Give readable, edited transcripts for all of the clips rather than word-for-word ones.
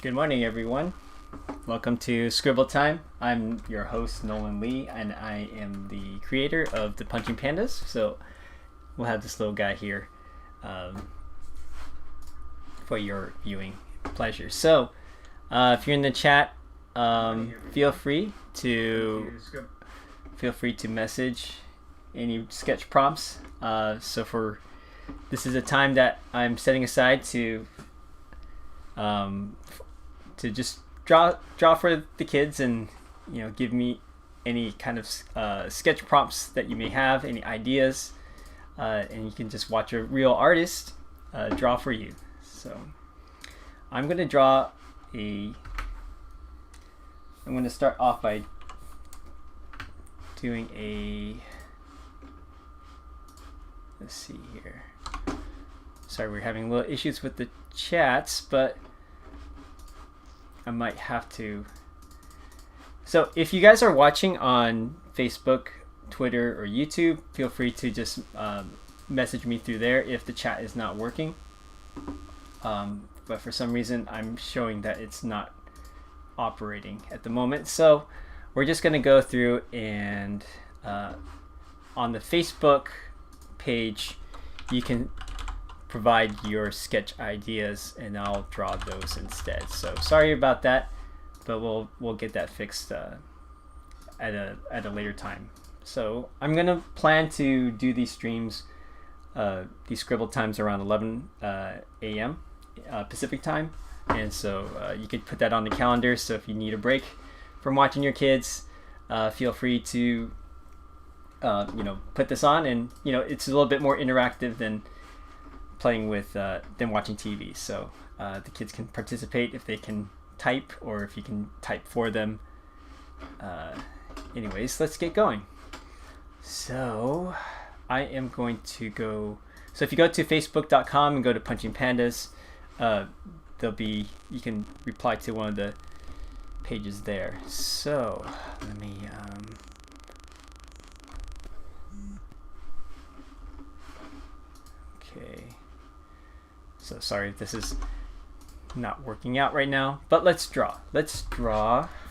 Good morning, everyone. Welcome to Scribble Time. I'm your host, Nolan Lee, and I am the creator of the Punching Pandas. So we'll have this little guy here for your viewing pleasure. So if you're in the chat, feel free to message any sketch prompts. This is a time that I'm setting aside to just draw for the kids, and give me any kind of sketch prompts that you may have, any ideas, and you can just watch a real artist draw for you. So I'm going to start off by doing let's see here. Sorry, we're having little issues with the chats, but I might have to. So if you guys are watching on Facebook, Twitter, or YouTube, feel free to just message me through there if the chat is not working. But for some reason, I'm showing that it's not operating at the moment. So we're just going to go through and on the Facebook page, you can provide your sketch ideas and I'll draw those instead. So sorry about that, but we'll get that fixed at a later time. So I'm gonna plan to do these streams, these Scribble times around 11 a.m. Pacific time, and so you could put that on the calendar. So if you need a break from watching your kids, feel free to put this on, and it's a little bit more interactive than playing with than watching TV. So the kids can participate if they can type, or if you can type for them. Anyways, let's get going. So I am going to go. So if you go to facebook.com and go to Punching Pandas, you can reply to one of the pages there. So let me okay. So sorry if this is not working out right now, but let's draw.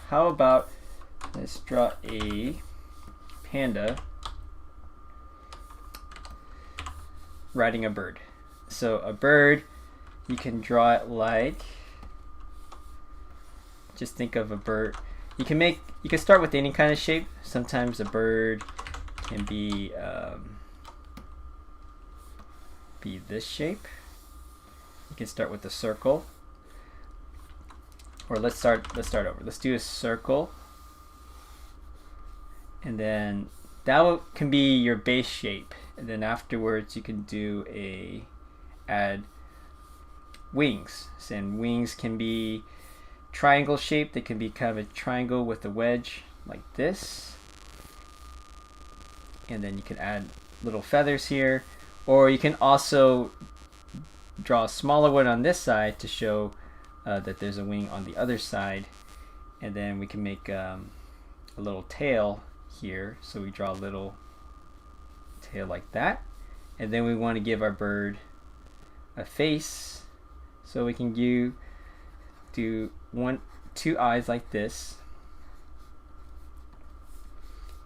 How about let's draw a panda riding a bird. So a bird, you can draw it like, just think of a bird. You can start with any kind of shape. Sometimes a bird can be this shape. You can start with a circle, or let's start over. Let's do a circle, and then that can be your base shape. And then afterwards, you can add wings. And wings can be triangle shape. They can be kind of a triangle with a wedge like this. And then you can add little feathers here, or you can also draw a smaller one on this side to show that there's a wing on the other side, and then we can make a little tail here. So we draw a little tail like that, and then we want to give our bird a face, so we can do two eyes like this,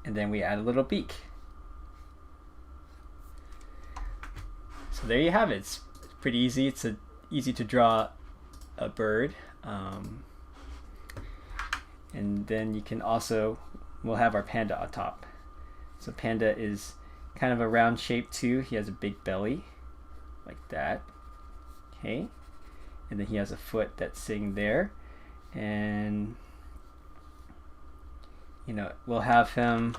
and then we add a little beak. So there you have it. It's pretty easy. It's easy to draw a bird, and then you can also, we'll have our panda on top. So panda is kind of a round shape too. He has a big belly like that, okay, and then he has a foot that's sitting there, and we'll have him,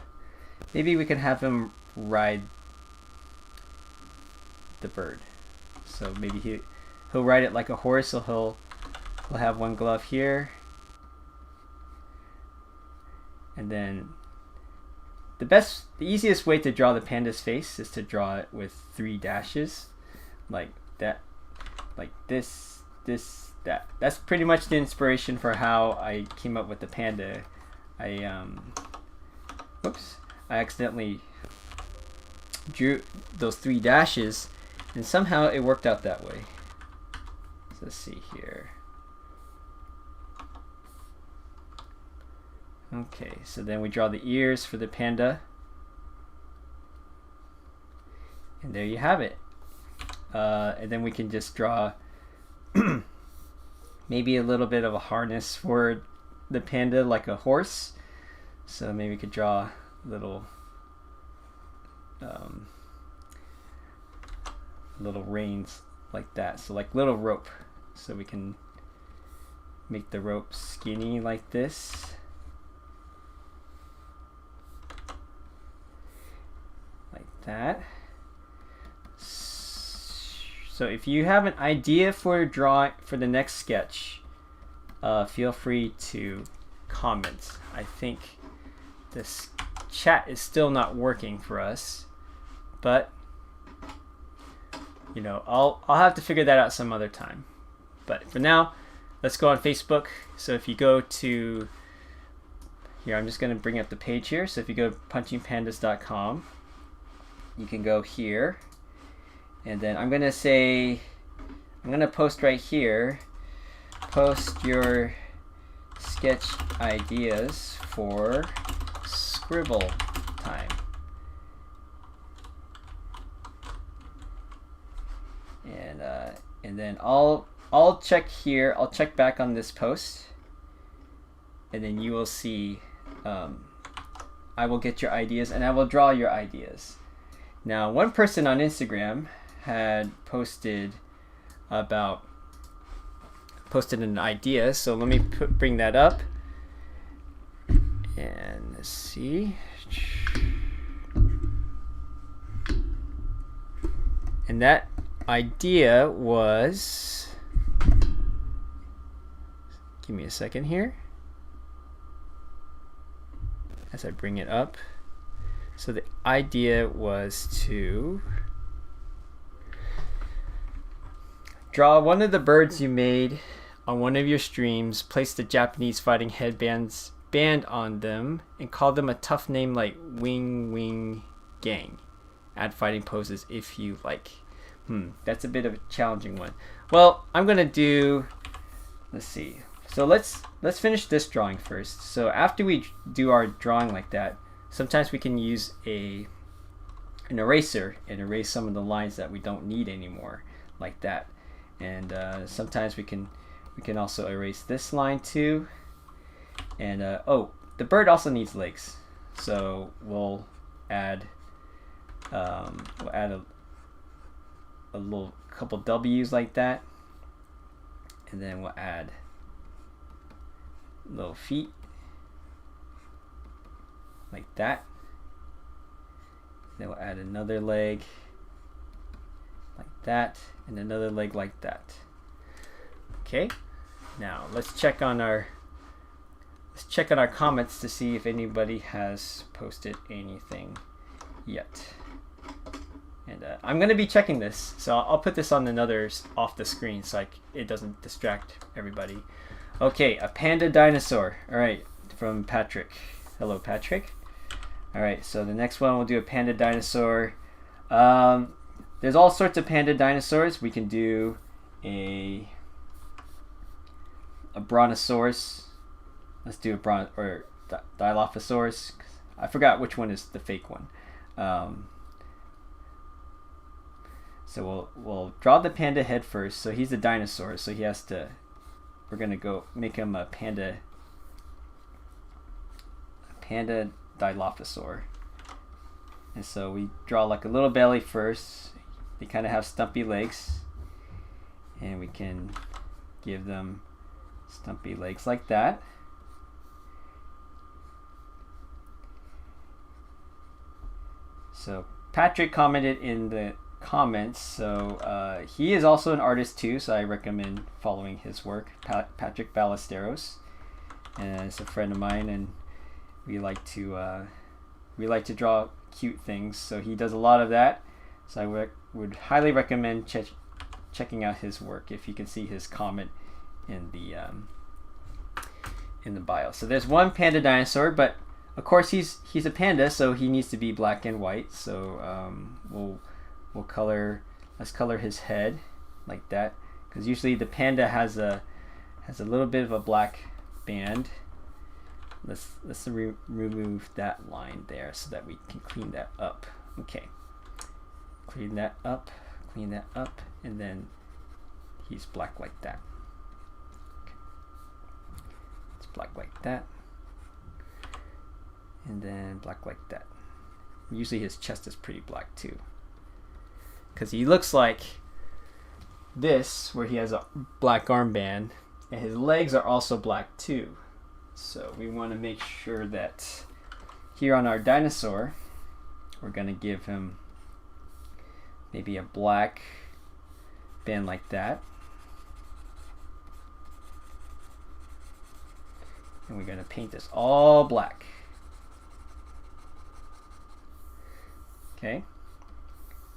maybe we can have him ride the bird. So maybe he'll ride it like a horse. So he'll have one glove here, and then the easiest way to draw the panda's face is to draw it with 3 dashes, like that, like this, that. That's pretty much the inspiration for how I came up with the panda. I accidentally drew those 3 dashes, and somehow it worked out that way. So let's see here. Okay, so then we draw the ears for the panda. And there you have it. And then we can just draw maybe a little bit of a harness for the panda, like a horse. So maybe we could draw little little reins like that. So like little rope. So we can make the rope skinny like this. Like that. So if you have an idea for the next sketch, feel free to comment. I think this chat is still not working for us, but you know, I'll have to figure that out some other time. But for now, let's go on Facebook. So if you go to here, I'm just going to bring up the page here. So if you go to punchingpandas.com, you can go here. And then I'm going to post right here, post your sketch ideas for Scribble Time. And then I'll check here, I'll check back on this post, and then you will see, I will get your ideas and I will draw your ideas. Now, one person on Instagram had posted an idea, so let me bring that up and let's see. And that idea was, give me a second here as I bring it up. So the idea was to draw one of the birds you made on one of your streams, place the Japanese fighting band on them, and call them a tough name like Wing Wing Gang. Add fighting poses if you like. That's a bit of a challenging one. Well, I'm gonna do, let's see. So let's finish this drawing first. So after we do our drawing like that, sometimes we can use an eraser and erase some of the lines that we don't need anymore, like that. And sometimes we can also erase this line too. And oh, the bird also needs legs, so we'll add a little couple W's like that, and then we'll add little feet like that. Then we'll add another leg like that, and another leg like that. Okay, now let's check on our comments to see if anybody has posted anything yet. And I'm going to be checking this, so I'll put this on another off the screen so it doesn't distract everybody. Okay, a panda dinosaur. All right, from Patrick. Hello, Patrick. All right, so the next one we'll do a panda dinosaur. There's all sorts of panda dinosaurs. We can do a brontosaurus. Let's do a Dilophosaurus. I forgot which one is the fake one. So we'll draw the panda head first. So he's a dinosaur, so he has to. We're gonna go make him a panda Dilophosaur. And so we draw like a little belly first. They kind of have stumpy legs, and we can give them stumpy legs like that. So Patrick commented in the comments, so he is also an artist too, so I recommend following his work. Patrick Ballesteros, and it's a friend of mine, and we like to draw cute things, so he does a lot of that. So I would highly recommend checking out his work if you can see his comment in the bio. So there's one panda dinosaur, but of course he's a panda, so he needs to be black and white. So let's color his head like that, because usually the panda has a little bit of a black band let's remove that line there so that we can clean that up. Okay, clean that up, and then he's black like that. Okay. It's black like that, and then black like that. Usually his chest is pretty black too, because he looks like this, where he has a black armband, and his legs are also black too. So we want to make sure that here on our dinosaur, we're going to give him maybe a black band like that. And we're going to paint this all black. Okay.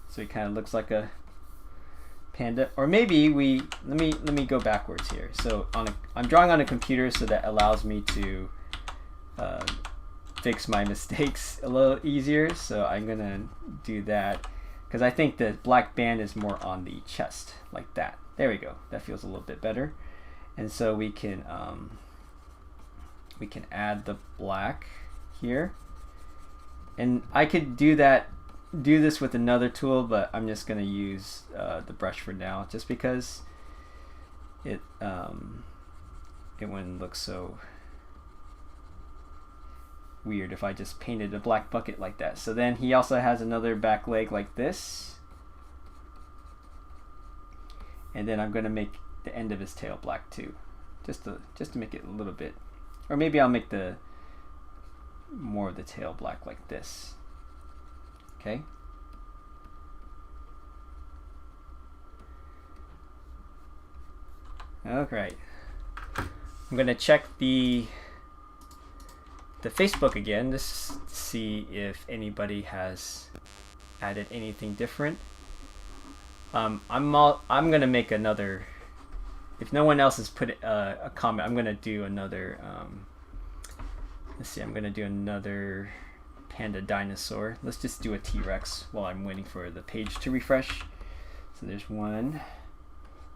So he kind of looks like a panda, or maybe let me go backwards here. So I'm drawing on a computer, so that allows me to fix my mistakes a little easier. So I'm gonna do that because I think the black band is more on the chest, like that. There we go. That feels a little bit better. And so we can add the black here, and I could do this with another tool, but I'm just going to use the brush for now, just because it wouldn't look so weird if I just painted a black bucket like that. So then he also has another back leg like this, and then I'm going to make the end of his tail black too, just to make it a little bit, or maybe I'll make the more of the tail black like this. Okay. All right. I'm gonna check the Facebook again, just to see if anybody has added anything different. I'm gonna make another. If no one else has put a comment, I'm gonna do another. Let's see. I'm gonna do another Panda dinosaur. Let's just do a T-Rex while I'm waiting for the page to refresh. So there's one.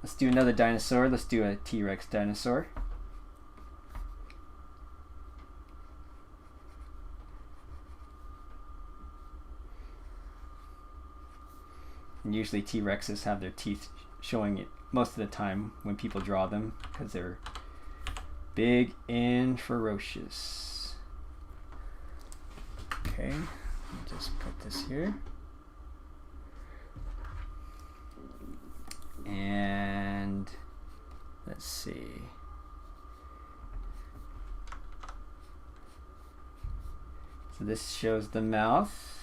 Let's do another dinosaur. Let's do a T-Rex dinosaur. And usually T-Rexes have their teeth showing it most of the time when people draw them, because they're big and ferocious. Okay, let me just put this here. And let's see. So this shows the mouth.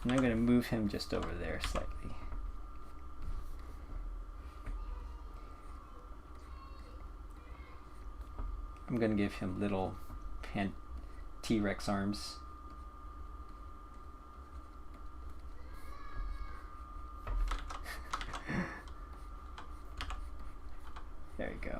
And I'm going to move him just over there slightly. I'm going to give him little T-Rex arms. There you go.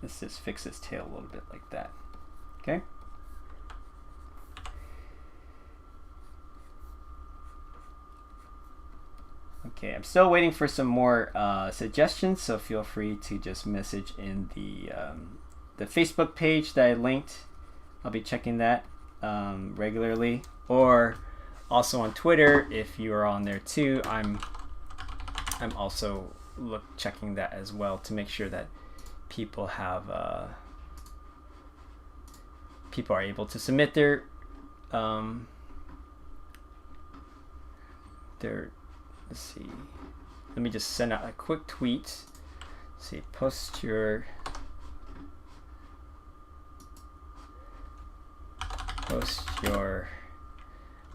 Let's just fix his tail a little bit like that. Okay? Okay, I'm still waiting for some more suggestions, so feel free to just message in the Facebook page that I linked. I'll be checking that regularly, or also on Twitter if you are on there too. I'm also checking that as well to make sure that people have people are able to submit their let's see. Let me just send out a quick tweet. Let's see, post your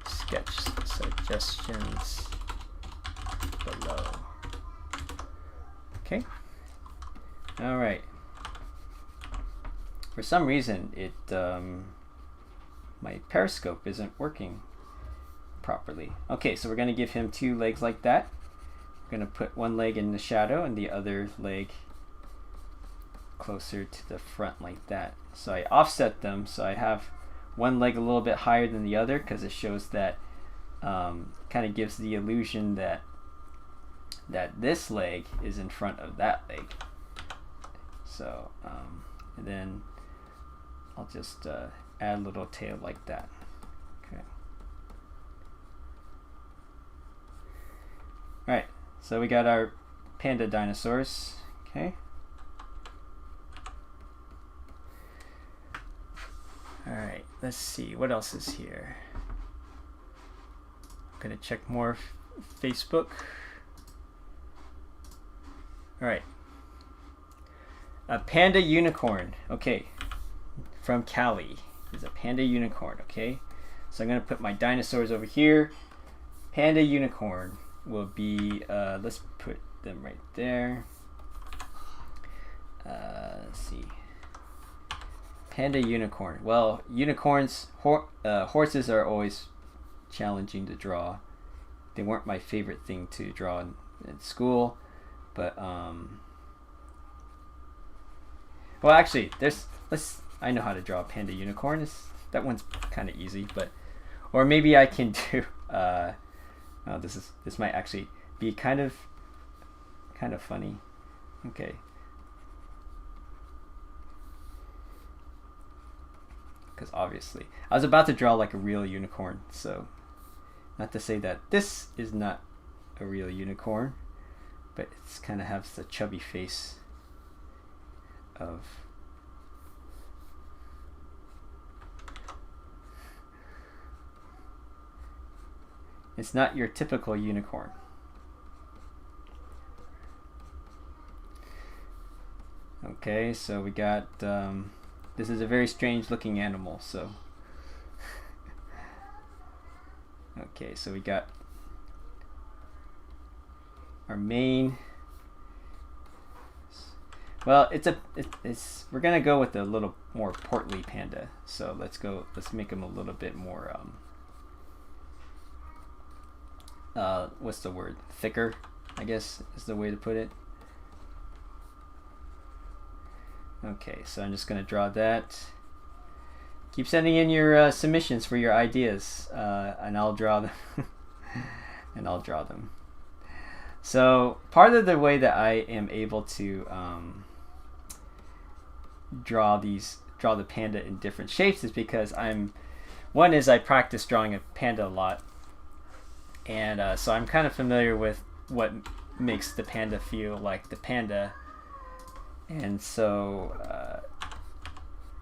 sketch suggestions below. Okay. All right. For some reason, my periscope isn't working properly. Okay, so we're going to give him two legs like that. We're going to put one leg in the shadow and the other leg closer to the front like that. So I offset them, so I have one leg a little bit higher than the other because it shows that kind of gives the illusion that this leg is in front of that leg. So and then I'll just add a little tail like that. Okay. All right, so we got our panda dinosaurs. Okay. All right, let's see what else is here. I'm gonna check more Facebook. All right, a panda unicorn. Okay, from Cali is a panda unicorn. Okay, so I'm gonna put my dinosaurs over here. Panda unicorn will be. Let's put them right there. Let's see. Panda unicorn. Well, unicorns, horses are always challenging to draw. They weren't my favorite thing to draw in school, but well, actually, I know how to draw a panda unicorn. That one's kind of easy, but or maybe I can do. This might actually be kind of funny. Okay. Because obviously I was about to draw like a real unicorn, so not to say that this is not a real unicorn, but it's kind of has the chubby face of it's not your typical unicorn. Okay, so we got this is a very strange looking animal, so okay, so we got our main. Well, we're gonna go with a little more portly panda, so let's make him a little bit more what's the word, thicker, I guess is the way to put it. Okay, so I'm just going to draw that. Keep sending in your submissions for your ideas, and I'll draw them. So part of the way that I am able to draw the panda in different shapes is because I practice drawing a panda a lot, and so I'm kind of familiar with what makes the panda feel like the panda. And so,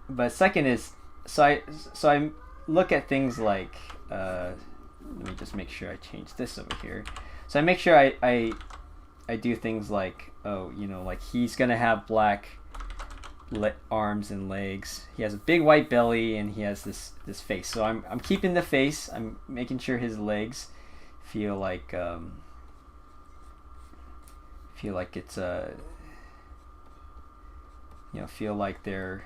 but second is, so I look at things like, let me just make sure I change this over here. So I make sure I do things like, like he's gonna have black arms and legs. He has a big white belly and he has this face. So I'm keeping the face. I'm making sure his legs feel like it's feel like they're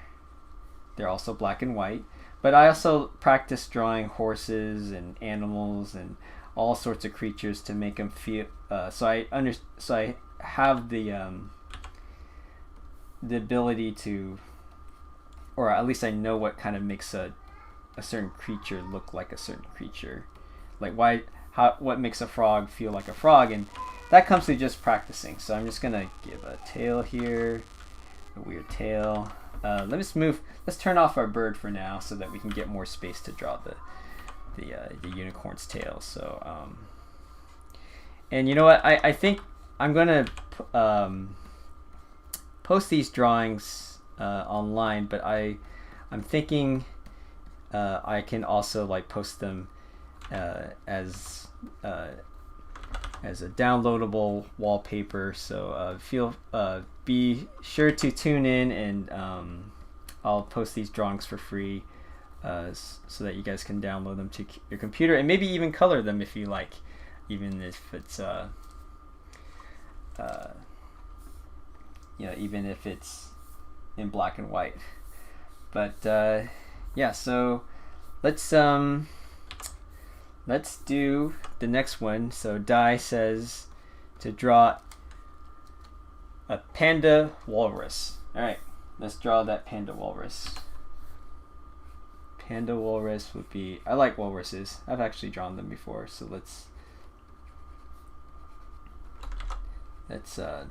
also black and white. But I also practice drawing horses and animals and all sorts of creatures to make them feel. So I have the ability to, or at least I know what kind of makes a certain creature look like a certain creature. Like what makes a frog feel like a frog, and that comes through just practicing. So I'm just gonna give a tail here. A weird tail. Let's turn off our bird for now so that we can get more space to draw the unicorn's tail. So and you know what, I think I'm gonna post these drawings online, but I'm thinking I can also like post them as a downloadable wallpaper. So be sure to tune in, and I'll post these drawings for free so that you guys can download them to your computer and maybe even color them if you like, even if it's even if it's in black and white. But yeah, so let's do the next one. So Dai says to draw a panda walrus. All right, let's draw that panda walrus. Panda walrus would be, I like walruses. I've actually drawn them before, so let's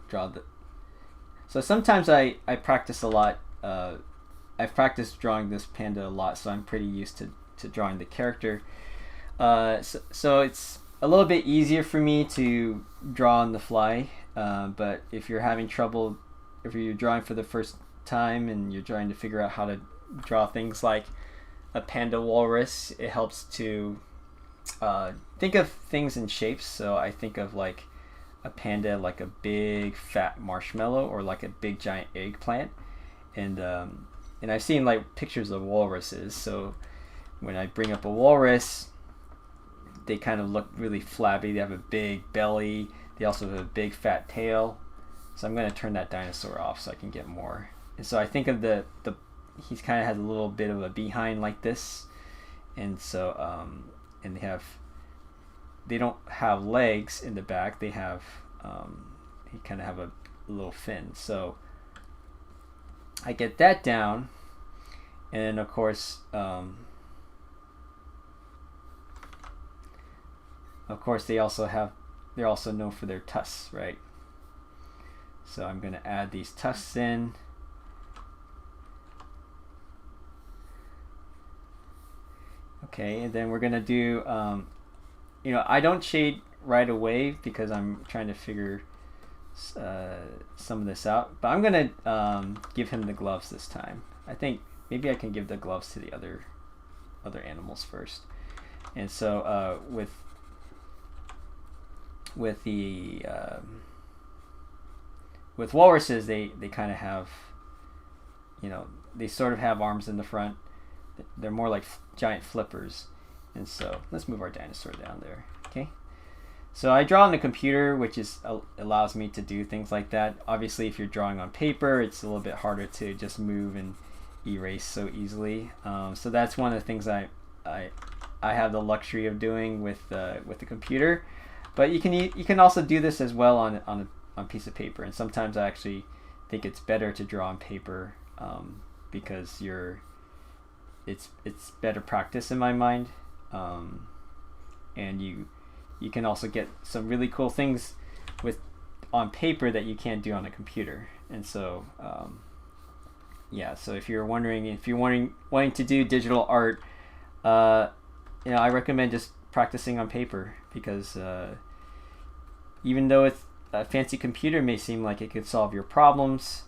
draw the. So sometimes I practice a lot. I've practiced drawing this panda a lot, so I'm pretty used to drawing the character. So it's a little bit easier for me to draw on the fly. But if you're having trouble, if you're drawing for the first time and you're trying to figure out how to draw things like a panda walrus, it helps to think of things in shapes. So I think of like a panda like a big fat marshmallow or like a big giant eggplant, and I've seen like pictures of walruses. So when I bring up a walrus, they kind of look really flabby. They have a big belly. They also have a big fat tail. So I'm going to turn that dinosaur off so I can get more. And so I think of the he kind of has a little bit of a behind like this, and so and they don't have legs in the back. They have he kind of have a little fin. So I get that down, and then of course they're also known for their tusks, right? So I'm going to add these tusks in. Okay, and then we're going to do, I don't shade right away because I'm trying to figure some of this out. But I'm going to give him the gloves this time. I think maybe I can give the gloves to the other animals first. And so with walruses, they kind of have, they sort of have arms in the front. They're more like giant flippers. And so let's move our dinosaur down there. Okay, so I draw on the computer, which allows me to do things like that. Obviously, if you're drawing on paper, it's a little bit harder to just move and erase so easily. So that's one of the things I have the luxury of doing with the computer. But you can also do this as well on a piece of paper. And sometimes I actually think it's better to draw on paper because it's better practice in my mind, and you can also get some really cool things on paper that you can't do on a computer. And so so if you're wanting to do digital art, I recommend just practicing on paper, because even though a fancy computer may seem like it could solve your problems,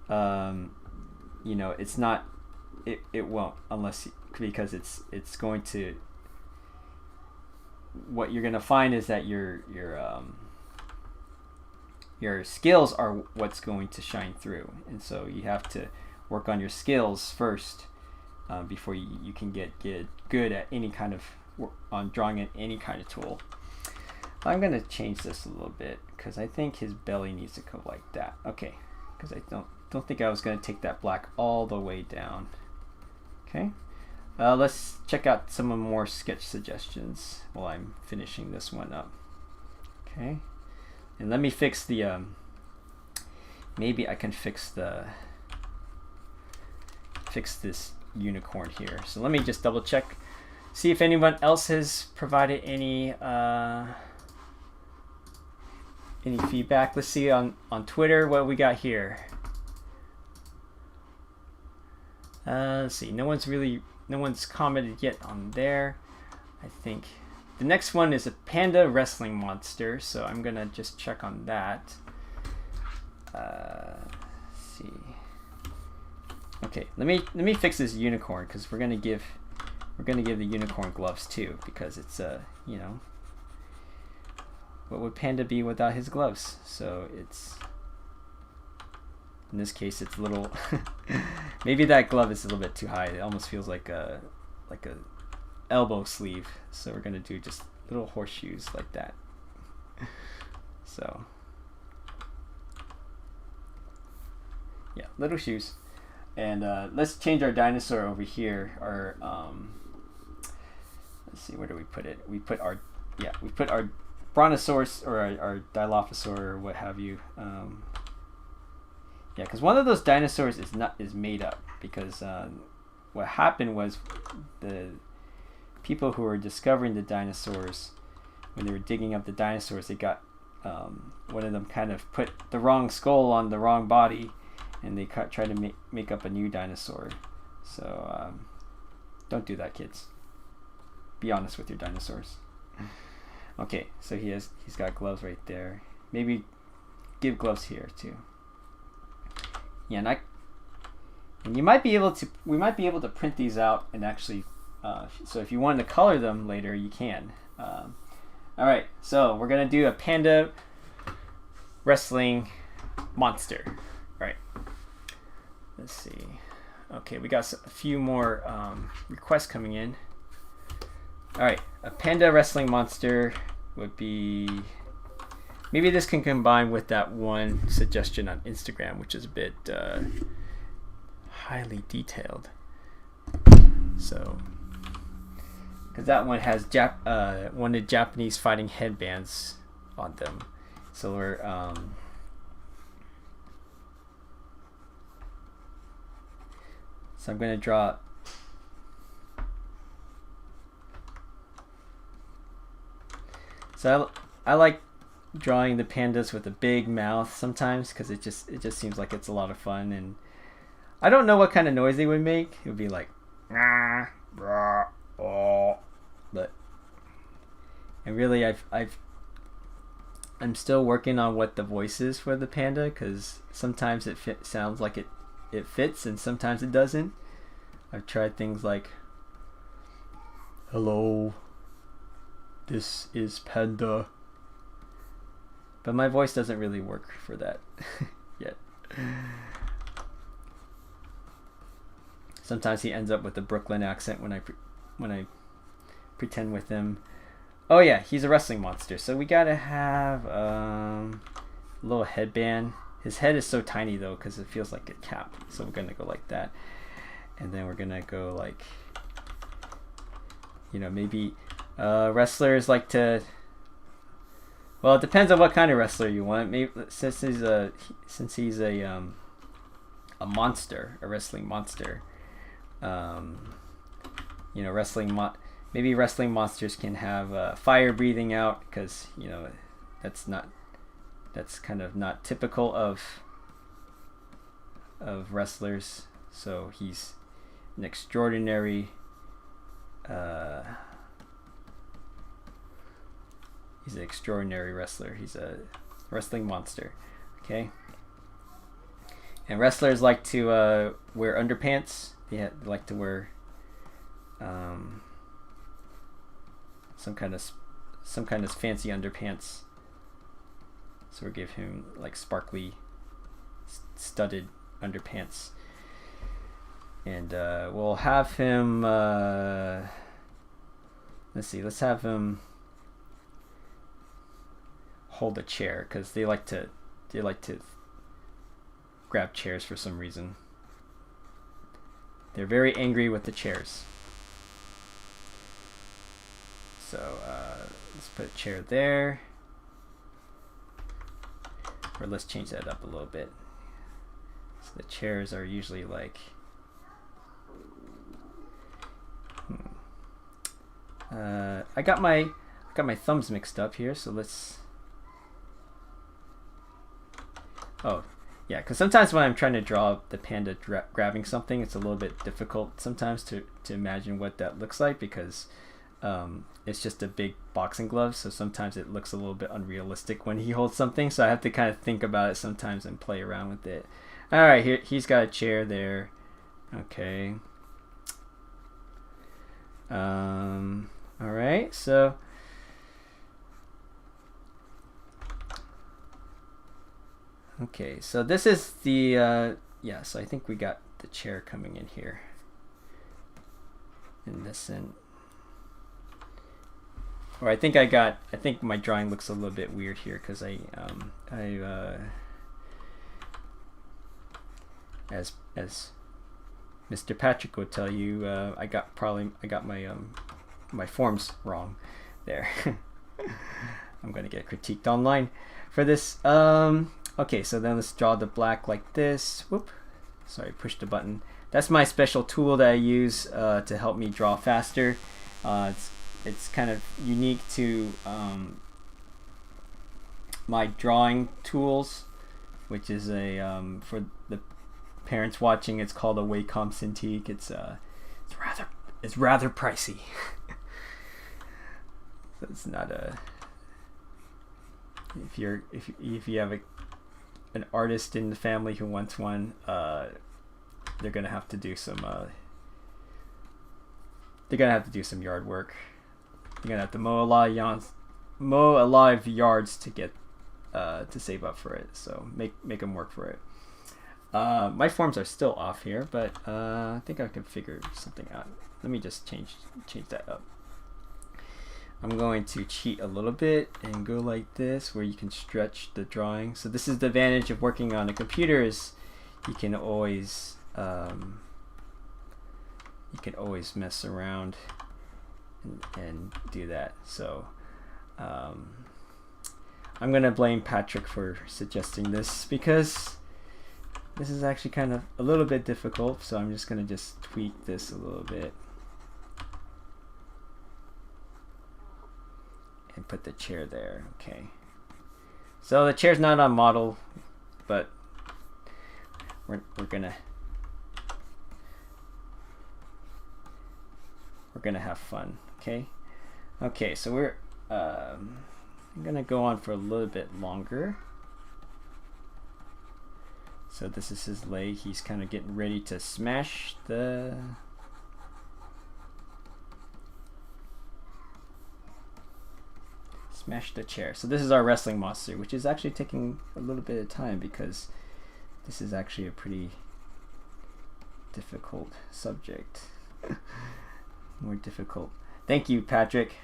it's not. It won't, because it's going to. What you're going to find is that your skills are what's going to shine through, and so you have to work on your skills first before you can get good at any kind of on drawing in any kind of tool. I'm going to change this a little bit because I think his belly needs to go like that. Okay, because I don't think I was going to take that black all the way down. Okay, let's check out some more sketch suggestions while I'm finishing this one up. Okay, and let me fix the maybe I can fix this unicorn here. So let me just double check, see if anyone else has provided any feedback. Let's see on Twitter what we got here. Let's see. No one's commented yet on there. I think the next one is a panda wrestling monster, so I'm gonna just check on that. Let's see. Okay, let me fix this unicorn, because we're gonna give the unicorn gloves too, because it's what would Panda be without his gloves? So it's, in this case, it's a little maybe that glove is a little bit too high. It almost feels like a elbow sleeve. So we're gonna do just little horseshoes like that. So yeah, little shoes. And let's change our dinosaur over here. Our let's see, where do we put it? We put our Brontosaurus, or our Dilophosaur, or what have you. Yeah, because one of those dinosaurs is made up, because what happened was the people who were discovering the dinosaurs, when they were digging up the dinosaurs, they got one of them kind of put the wrong skull on the wrong body, and they tried to make up a new dinosaur. So don't do that, kids. Be honest with your dinosaurs. Okay, so he's got gloves right there. Maybe give gloves here too. Yeah, and we might be able to print these out and actually. So if you wanted to color them later, you can. All right, so we're gonna do a panda wrestling monster. All right. Let's see. Okay, we got a few more requests coming in. All right, a panda wrestling monster would be. Maybe this can combine with that one suggestion on Instagram, which is a bit highly detailed. So, because that one has one of the Japanese fighting headbands on them. So we're so I'm gonna draw. So I like drawing the pandas with a big mouth sometimes, because it just seems like it's a lot of fun, and I don't know what kind of noise they would make. It would be like, but and really I'm still working on what the voice is for the panda, because sometimes it sounds like it fits, and sometimes it doesn't. I've tried things like, hello, this is Panda. But my voice doesn't really work for that yet. Sometimes he ends up with a Brooklyn accent when I pretend with him. Oh yeah, he's a wrestling monster. So we gotta have a little headband. His head is so tiny though, because it feels like a cap. So we're gonna go like that, and then we're gonna go like, maybe wrestlers like to. Well, it depends on what kind of wrestler you want. Maybe since he's a monster, a wrestling monster. Maybe wrestling monsters can have fire breathing out, because that's kind of not typical of wrestlers. So he's an extraordinary. He's an extraordinary wrestler. He's a wrestling monster. Okay. And wrestlers like to wear underpants. They like to wear some kind of fancy underpants. So we'll give him like sparkly, studded underpants, and we'll have him. Let's see. Let's have him hold a chair, because they like to grab chairs for some reason. They're very angry with the chairs. So let's put a chair there, or let's change that up a little bit. So the chairs are usually like I got my thumbs mixed up here, so let's. Oh, yeah, because sometimes when I'm trying to draw the panda grabbing something, it's a little bit difficult sometimes to imagine what that looks like, because it's just a big boxing glove, so sometimes it looks a little bit unrealistic when he holds something, so I have to kind of think about it sometimes and play around with it. Alright, here he's got a chair there. Okay. Alright, so okay, so this is the yeah, so I think we got the chair coming in here. In this end. Or I think my drawing looks a little bit weird here, because as Mr. Patrick would tell you, I got my forms wrong there. I'm gonna get critiqued online for this. Okay, so then let's draw the black like this. Whoop. Sorry, push the button. That's my special tool that I use to help me draw faster. It's kind of unique to my drawing tools, which is a for the parents watching. It's called a Wacom Cintiq. It's rather pricey. So it's not a. If you have an artist in the family who wants one, they're gonna have to do some yard work. You're gonna have to mow a lot of yards to get to save up for it. So make them work for it. My forms are still off here, but I think I can figure something out. Let me just change that up. I'm going to cheat a little bit and go like this, where you can stretch the drawing. So this is the advantage of working on a computer, is you can always mess around and do that. So I'm gonna blame Patrick for suggesting this, because this is actually kind of a little bit difficult. So I'm just gonna tweak this a little bit and put the chair there. Okay, so the chair's not on model, but we're gonna have fun. Okay, so we're I'm gonna go on for a little bit longer. So this is his leg. He's kind of getting ready to smash the chair. So this is our wrestling monster, which is actually taking a little bit of time, because this is actually a pretty difficult subject. More difficult. Thank you, Patrick.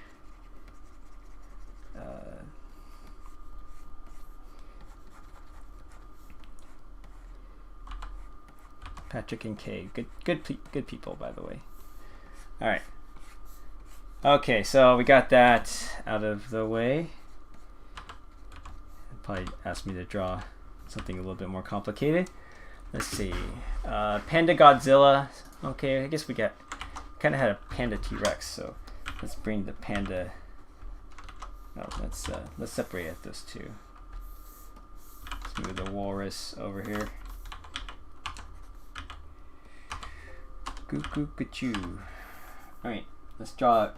Patrick and Kay, good people, by the way. All right. Okay, so we got that out of the way. Probably asked me to draw something a little bit more complicated. Let's see. Panda Godzilla. Okay, I guess we kind of had a Panda T-Rex, so let's bring the Panda. No, let's separate those two. Let's move the walrus over here. Goo. All right, let's draw it.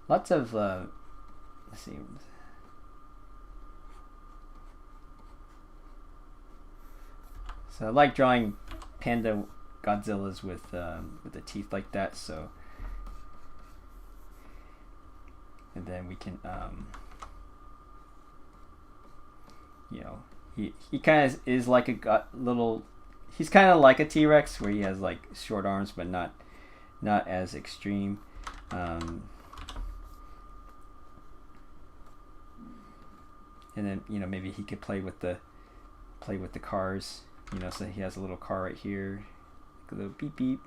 Lots of let's see. So I like drawing Panda Godzillas with the teeth like that. So, and then we can you know, he kind of is like a little. He's kind of like a T-Rex, where he has like short arms, but not as extreme. And then, you know, maybe he could play with the cars. You know, so he has a little car right here, like a little beep beep.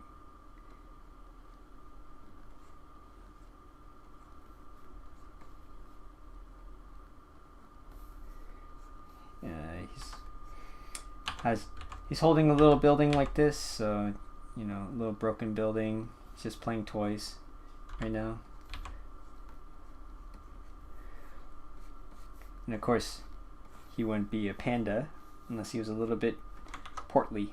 He's holding a little building like this, so, you know, a little broken building. He's just playing toys right now. And of course, he wouldn't be a panda unless he was a little bit portly.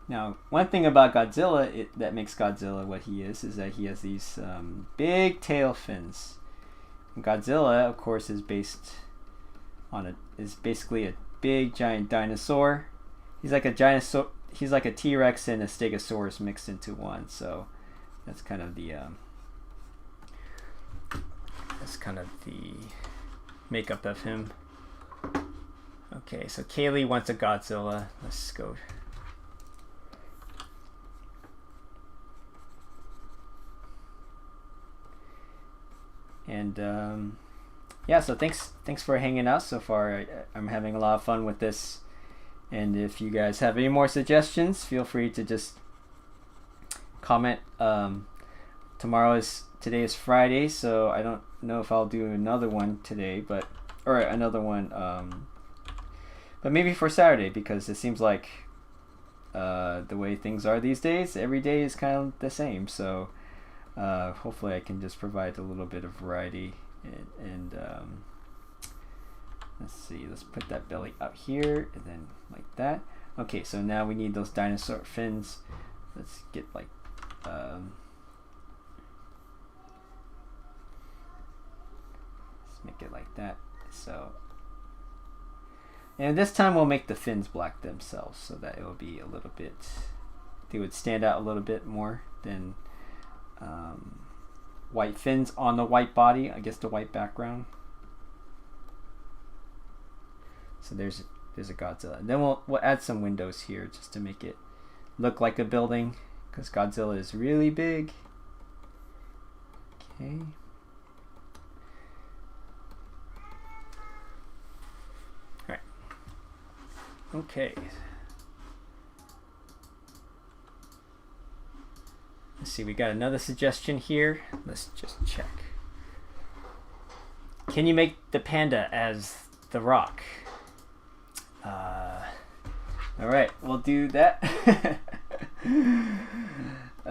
Now, one thing about Godzilla that makes Godzilla what he is that he has these big tail fins. And Godzilla, of course, is basically a big giant dinosaur. He's like a dinosaur. He's like a T-Rex and a Stegosaurus mixed into one. So that's kind of the makeup of him. Okay, so Kaylee wants a Godzilla. Let's go. And yeah, so thanks for hanging out so far. I'm having a lot of fun with this, and if you guys have any more suggestions, feel free to just comment. Today is Friday, so I don't know if I'll do another one today, but maybe for Saturday, because it seems like the way things are these days, every day is kind of the same. So hopefully I can just provide a little bit of variety. And let's see, let's put that belly up here and then like that. Okay, so now we need those dinosaur fins. Let's get like let's make it like that. So, and this time we'll make the fins black themselves, so that it will be a little bit, they would stand out a little bit more than white fins on the white body, I guess the white background. So there's a Godzilla. And then we'll add some windows here just to make it look like a building, because Godzilla is really big. Okay. Alright. Okay. Let's see, we got another suggestion here. Let's just check. Can you make the panda as the Rock? All right, we'll do that.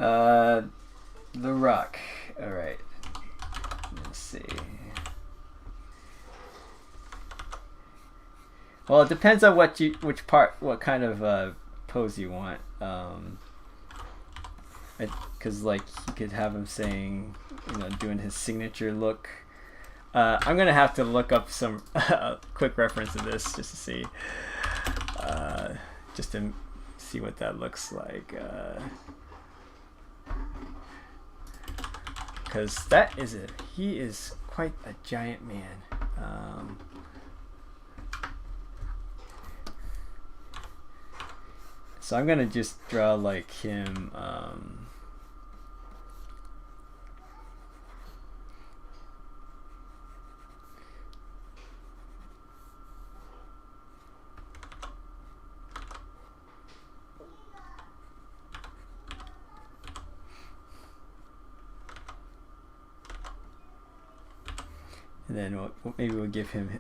The Rock. All right. Let's see. Well, it depends on what kind of pose you want. Because like you could have him saying, doing his signature look. I'm gonna have to look up some quick reference of this just to see what that looks like. Because he is quite a giant man. So I'm gonna just draw like him. And then maybe we'll give him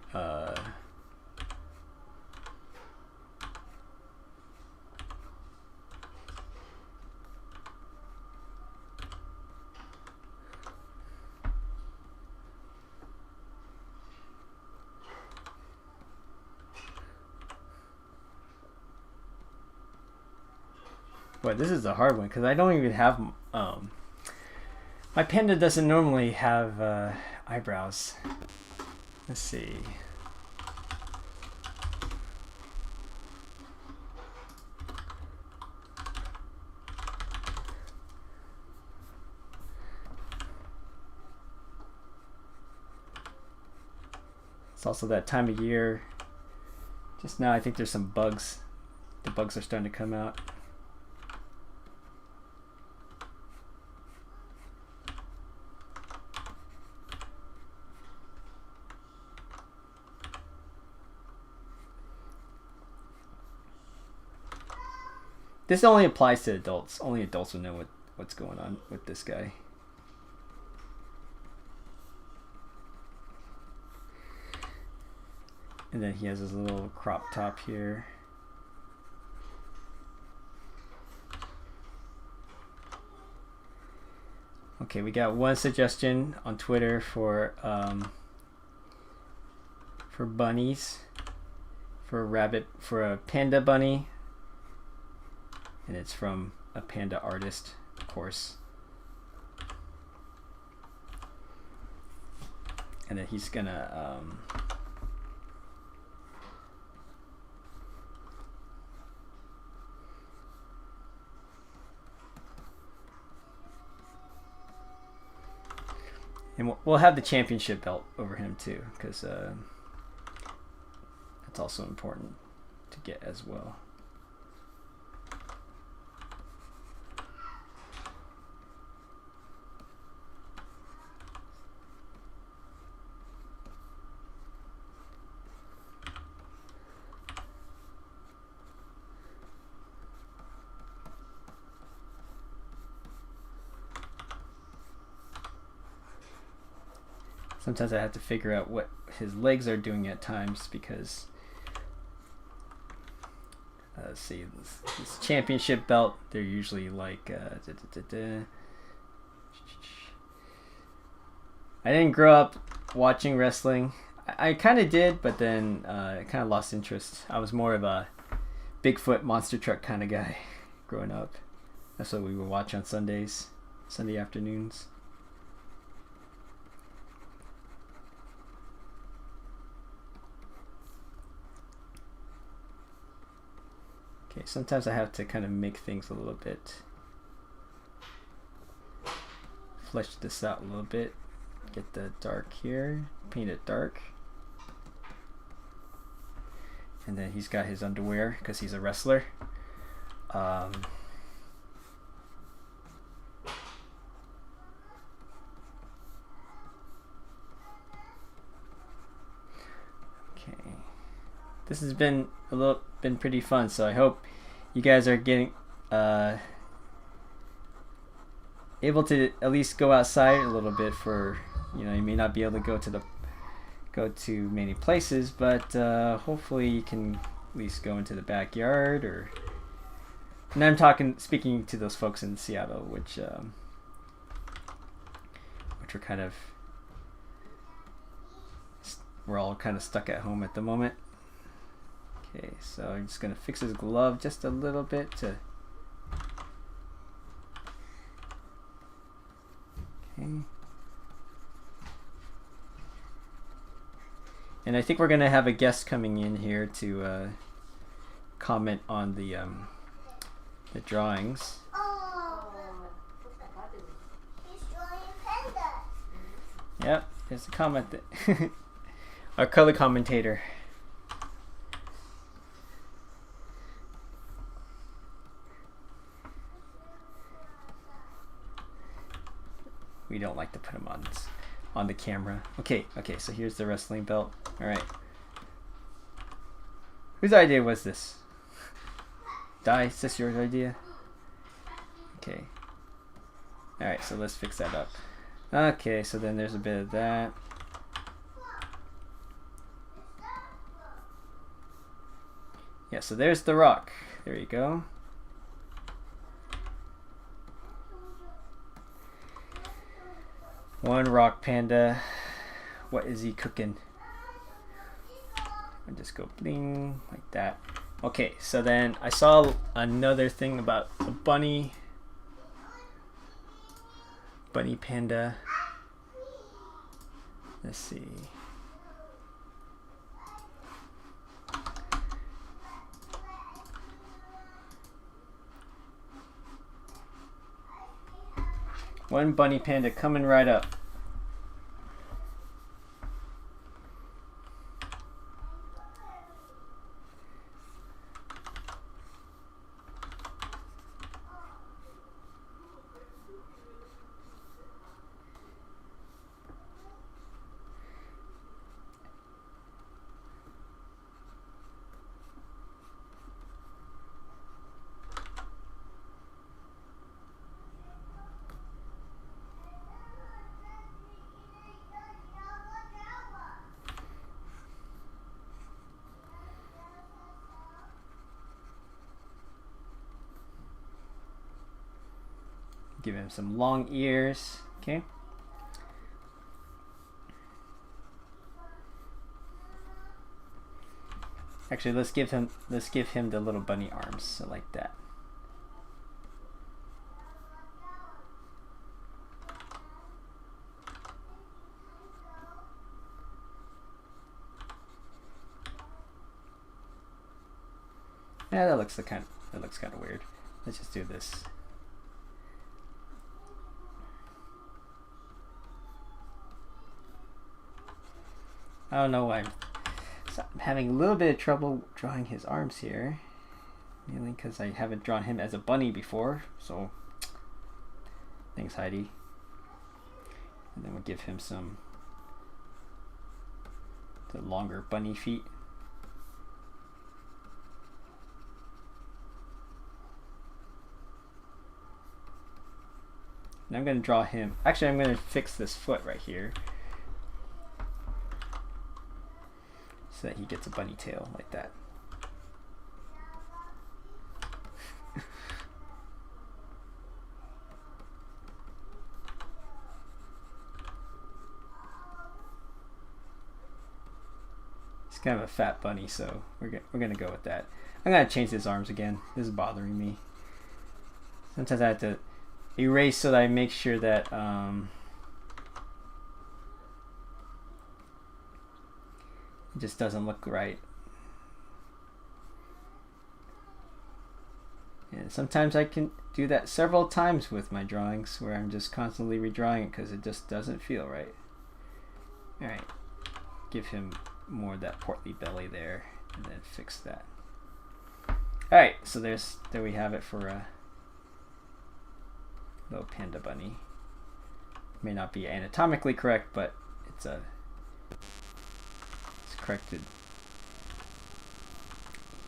boy, this is a hard one because I don't even have my panda doesn't normally have eyebrows. Let's see. It's also that time of year. Just now I think there's some bugs. The bugs are starting to come out. This only applies to adults. Only adults will know what's going on with this guy. And then he has his little crop top here. Okay, we got one suggestion on Twitter for bunnies, for a panda bunny. And it's from a panda artist, of course. And then he's gonna and we'll have the championship belt over him too, because that's also important to get as well. Sometimes I have to figure out what his legs are doing at times because let's see, this championship belt, they're usually like I didn't grow up watching wrestling. I kind of did, but then I kind of lost interest. I was more of a Bigfoot monster truck kind of guy growing up. That's what we would watch on Sundays, Sunday afternoons. Okay, sometimes I have to kind of make things a little bit, flesh this out a little bit, get the dark here, paint it dark. And then he's got his underwear because he's a wrestler. This has been pretty fun, so I hope you guys are getting able to at least go outside a little bit. For you may not be able to go to many places, but hopefully you can at least go into the backyard. And I'm speaking to those folks in Seattle, which are kind of, we're all kind of stuck at home at the moment. Okay, so I'm just going to fix his glove just a little bit to... Okay. And I think we're going to have a guest coming in here to comment on the drawings. Oh, he's drawing Panda. Yep, there's a comment that our color commentator. We don't like to put him on the camera. Okay, so here's the wrestling belt. All right. Whose idea was this? Di, is this your idea? Okay. All right, so let's fix that up. Okay, so then there's a bit of that. Yeah, so there's the rock. There you go. One rock panda. What is he cooking? I'll just go bling like that. Okay, so then I saw another thing about a bunny panda. Let's see. One bunny panda coming right up. Give him some long ears. Okay. Actually, let's give him the little bunny arms, so like that. Yeah, that looks kind of weird. Let's just do this. I don't know why I'm having a little bit of trouble drawing his arms here. Mainly because I haven't drawn him as a bunny before. So, thanks Heidi. And then we'll give him the longer bunny feet. And I'm going to draw him. Actually, I'm going to fix this foot right here. so that he gets a bunny tail like that. He's kind of a fat bunny, so we're gonna go with that. I'm gonna change his arms again. This is bothering me. Sometimes I have to erase so that I make sure that it just doesn't look right. And sometimes I can do that several times with my drawings where I'm just constantly redrawing it because it just doesn't feel right. Alright, give him more of that portly belly there and then fix that. Alright, so there we have it for a little panda bunny. May not be anatomically correct, but it's corrected.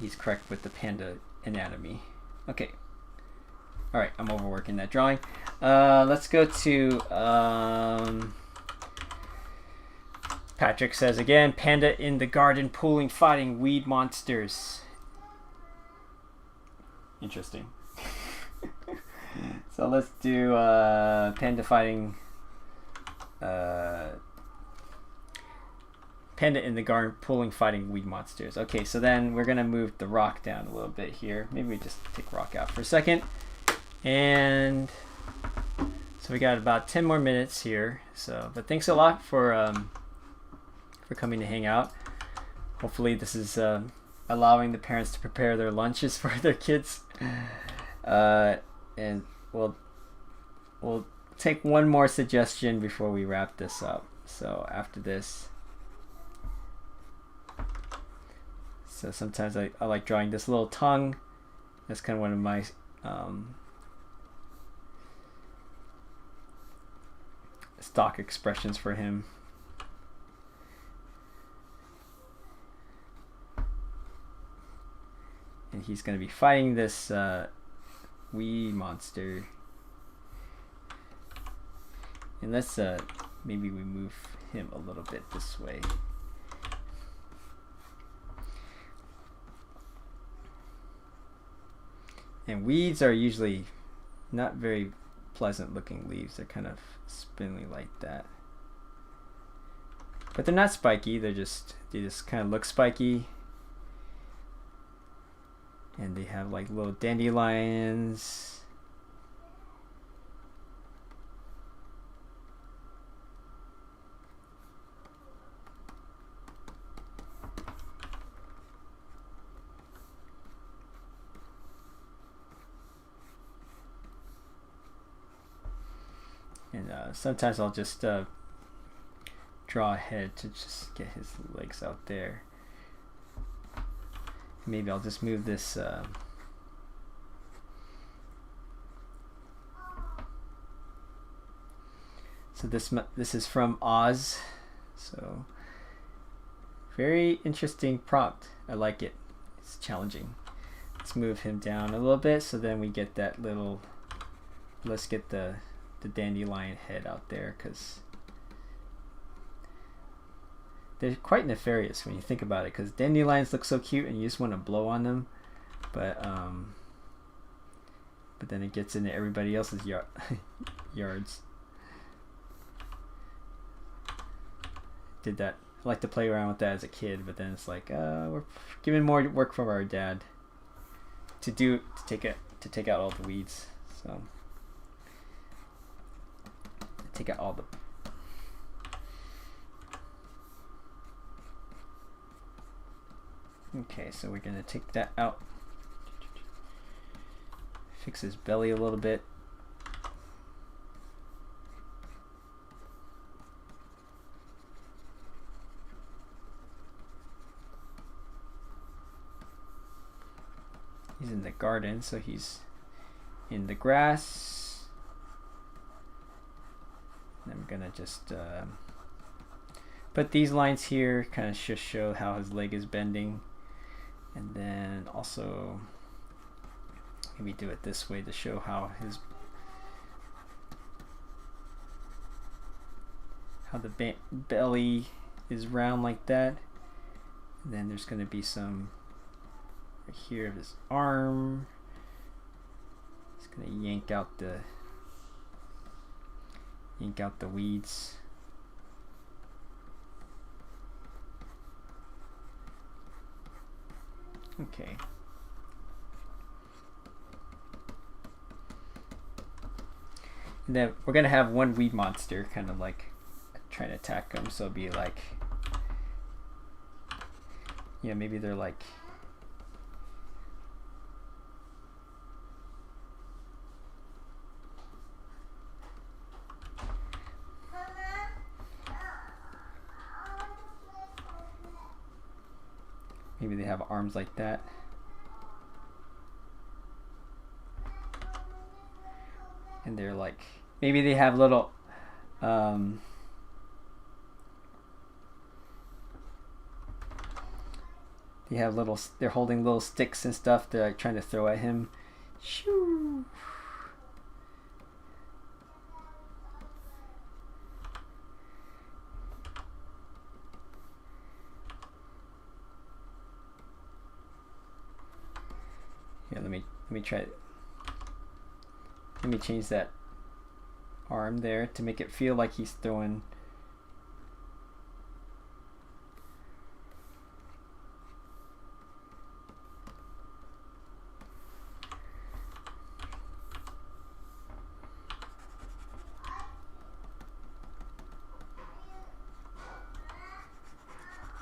He's correct with the panda anatomy. Okay. Alright, I'm overworking that drawing. Let's go to Patrick says again, panda in the garden pooling, fighting weed monsters. Interesting. So let's do panda fighting panda in the garden pooling, fighting weed monsters. Okay, so then we're gonna move the rock down a little bit here. Maybe we just take rock out for a second. And so we got about 10 more minutes here. So, but thanks a lot for coming to hang out. Hopefully this is allowing the parents to prepare their lunches for their kids. And we'll take one more suggestion before we wrap this up. So after this, so sometimes I like drawing this little tongue. That's kind of one of my stock expressions for him. And he's going to be fighting this wee monster. And let's maybe we move him a little bit this way. And weeds are usually not very pleasant looking leaves. They're kind of spindly like that. But they're not spiky, they just kind of look spiky. And they have like little dandelions. And sometimes I'll just draw a head to just get his legs out there. Maybe I'll just move this so this is from Oz, so very interesting prompt. I like it. It's challenging. Let's move him down a little bit so then we get that little, let's get the dandelion head out there, because they're quite nefarious when you think about it, because dandelions look so cute and you just want to blow on them, but then it gets into everybody else's yards. Did that. I like to play around with that as a kid, but then it's like we're giving more work from our dad to take out all the weeds. So take out all the okay, so we're gonna take that out, fix his belly a little bit. He's in the garden, so he's in the grass. And I'm gonna just put these lines here, kind of just show how his leg is bending. And then also maybe do it this way to show how the belly is round like that. And then there's going to be some right here of his arm. It's going to yank out the weeds. Okay. And then we're gonna have one weed monster kind of like trying to attack them, so it'll be like, yeah, maybe they're like, maybe they have arms like that. And they're like, maybe they have little, they're holding little sticks and stuff they're like trying to throw at him. Shoo! Here, let me try it. Let me change that arm there to make it feel like he's throwing.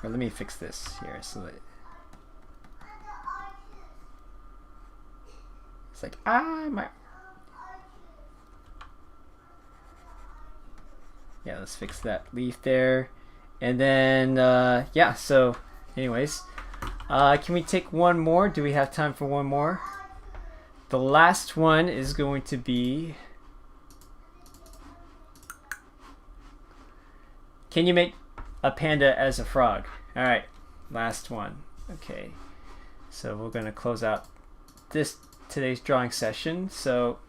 Or let me fix this here so that it's like, my. Yeah, let's fix that leaf there. And then, yeah, so anyways, can we take one more? Do we have time for one more? The last one is going to be, can you make a panda as a frog? All right, last one. Okay, so we're gonna close out today's drawing session. So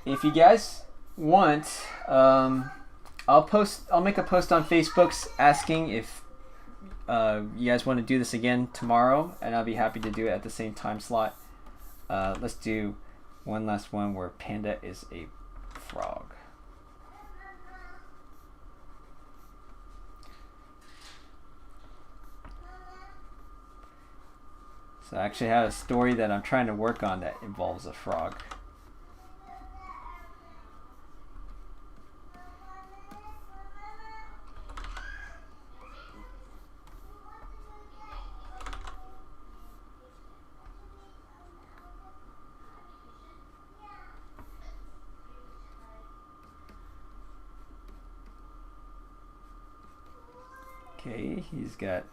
if you guys want, I'll make a post on Facebook asking if you guys want to do this again tomorrow, and I'll be happy to do it at the same time slot. Let's do one last one where Panda is a frog. So I actually have a story that I'm trying to work on that involves a frog. Okay, he's got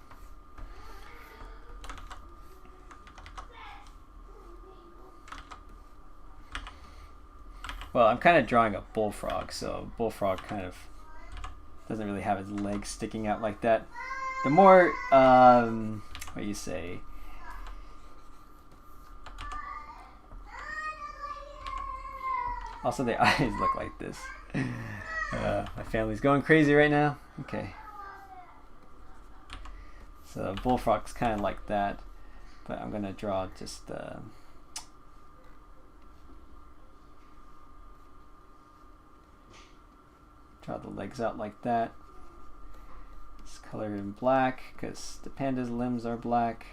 well, I'm kind of drawing a bullfrog, so bullfrog kind of doesn't really have his legs sticking out like that. The more, what do you say? Also, the eyes look like this. My family's going crazy right now. Okay. So bullfrog's kind of like that, but I'm gonna draw just draw the legs out like that. It's colored in black because the panda's limbs are black.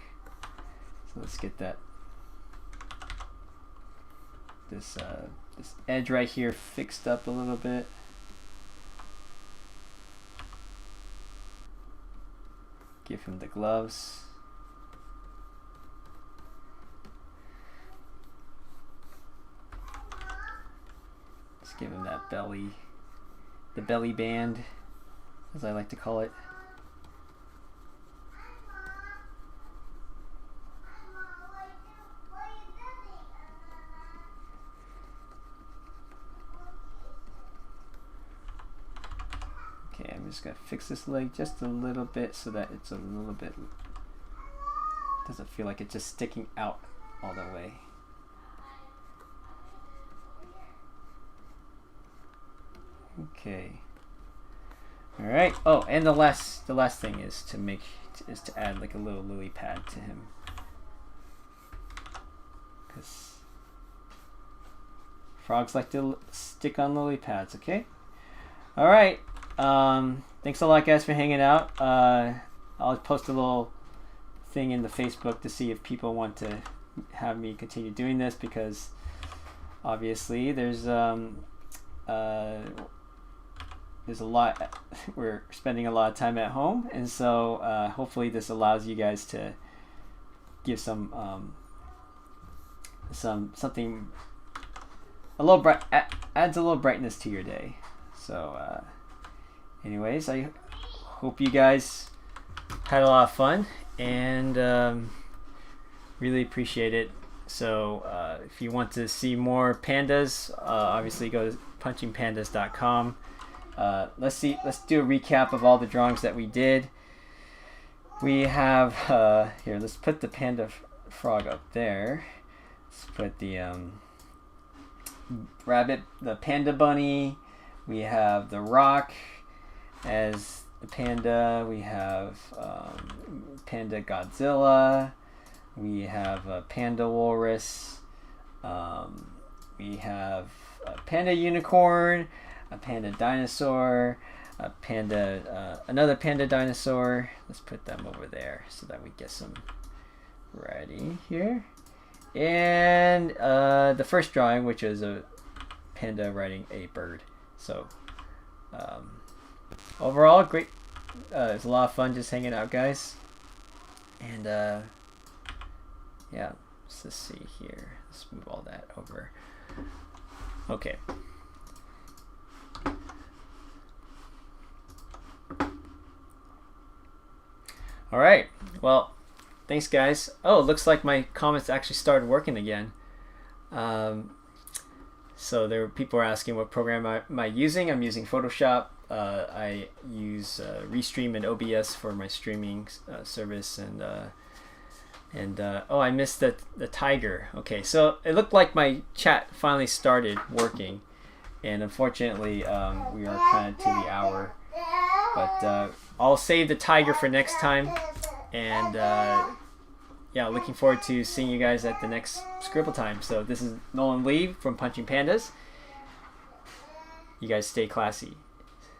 So let's get that this edge right here fixed up a little bit. Give him the gloves. Let's give him that belly, the belly band, as I like to call it. Okay, I'm just gonna fix this leg just a little bit so that it's a little bit, doesn't feel like it's just sticking out all the way. Okay. All right. Oh, and the last thing is to add like a little lily pad to him, because frogs like to stick on lily pads. Okay. All right. Thanks a lot, guys, for hanging out. I'll post a little thing in the Facebook to see if people want to have me continue doing this, because obviously there's a lot. We're spending a lot of time at home, and so hopefully this allows you guys to give something a little bright, adds a little brightness to your day. So anyways, I hope you guys had a lot of fun, and really appreciate it. So if you want to see more pandas, obviously go to punchingpandas.com. Let's do a recap of all the drawings that we did. We have here, let's put the panda frog up there. Let's put the rabbit, the panda bunny. We have the rock as the panda. We have Panda Godzilla. We have a panda walrus. We have a panda unicorn, a panda dinosaur, a panda, another panda dinosaur. Let's put them over there so that we get some variety here. And the first drawing, which is a panda riding a bird. So overall, great. It's a lot of fun just hanging out, guys. And yeah, let's just see here. Let's move all that over. Okay. All right. Well, thanks, guys. Oh, it looks like my comments actually started working again. So people were asking what program am I using. I'm using Photoshop. I use Restream and OBS for my streaming service, and oh, I missed the tiger. Okay, so it looked like my chat finally started working, and unfortunately we are kind of to the hour, but I'll save the tiger for next time, and yeah, looking forward to seeing you guys at the next Scribble Time. So this is Nolan Lee from Punching Pandas. You guys stay classy.